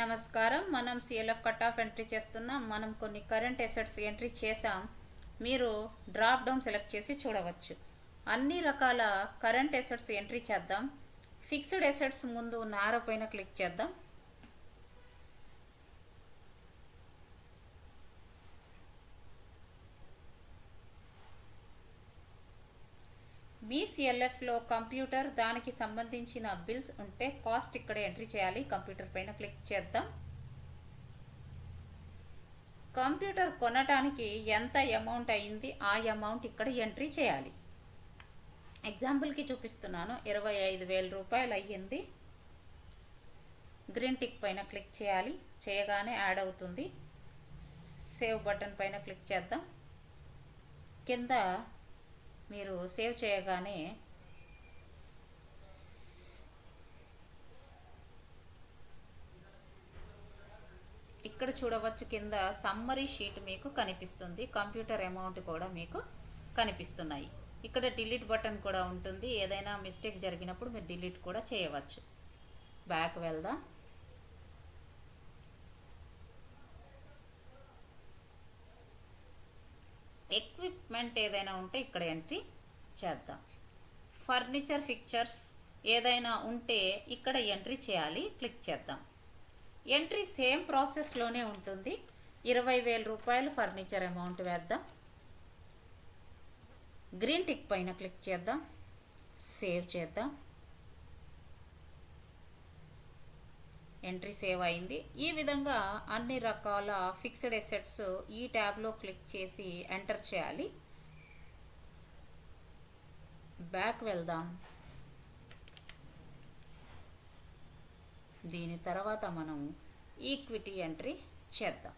నమస్కారం. మనం CLF cut off entry చేస్తున్నాం. మనం కొన్ని కరెంట్ అసెట్స్ ఎంట్రీ చేసాం. మీరు డ్రాప్ డౌన్ సెలెక్ట్ చేసి చూడవచ్చు. అన్ని రకాల కరెంట్ అసెట్స్ ఎంట్రీ చేద్దాం. ఫిక్స్డ్ అసెట్స్ ముందు ఉన్న ఆరో పైన క్లిక్ చేద్దాం. మీ సిఎల్ఎఫ్లో కంప్యూటర్ దానికి సంబంధించిన బిల్స్ ఉంటే కాస్ట్ ఇక్కడ ఎంట్రీ చేయాలి. కంప్యూటర్ పైన క్లిక్ చేద్దాం. కంప్యూటర్ కొనటానికి ఎంత అమౌంట్ అయింది ఆ అమౌంట్ ఇక్కడ ఎంట్రీ చేయాలి. ఎగ్జాంపుల్కి చూపిస్తున్నాను. 25,000 రూపాయలు అయ్యింది. గ్రీన్ టిక్ పైన క్లిక్ చేయాలి. చేయగానే యాడ్ అవుతుంది. సేవ్ బటన్ పైన క్లిక్ చేద్దాం. కింద మీరు సేవ్ చేయగానే ఇక్కడ చూడవచ్చు. కింద సమ్మరీ షీట్ మీకు కనిపిస్తుంది. కంప్యూటర్ అమౌంట్ కూడా మీకు కనిపిస్తున్నాయి. ఇక్కడ డిలీట్ బటన్ కూడా ఉంటుంది. ఏదైనా మిస్టేక్ జరిగినప్పుడు మీరు డిలీట్ కూడా చేయవచ్చు. బ్యాక్ వెళ్దాం. ఎక్విప్మెంట్ ఏదైనా ఉంటే ఇక్కడ ఎంట్రీ చేద్దాం. ఫర్నిచర్ ఫిక్చర్స్ ఏదైనా ఉంటే ఇక్కడ ఎంట్రీ చేయాలి. క్లిక్ చేద్దాం. ఎంట్రీ సేమ్ ప్రాసెస్లోనే ఉంటుంది. 20,000 రూపాయలు ఫర్నిచర్ అమౌంట్ వేద్దాం. గ్రీన్ టిక్ పైన క్లిక్ చేద్దాం. సేవ్ చేద్దాం. ఎంట్రీ సేవ్ అయింది. ఈ విధంగా అన్ని రకాల ఫిక్స్డ్ అసెట్స్ ఈ ట్యాబ్లో క్లిక్ చేసి ఎంటర్ చేయాలి. బ్యాక్ వెళ్దాం. దీని తర్వాత మనం ఈక్విటీ ఎంట్రీ చేద్దాం.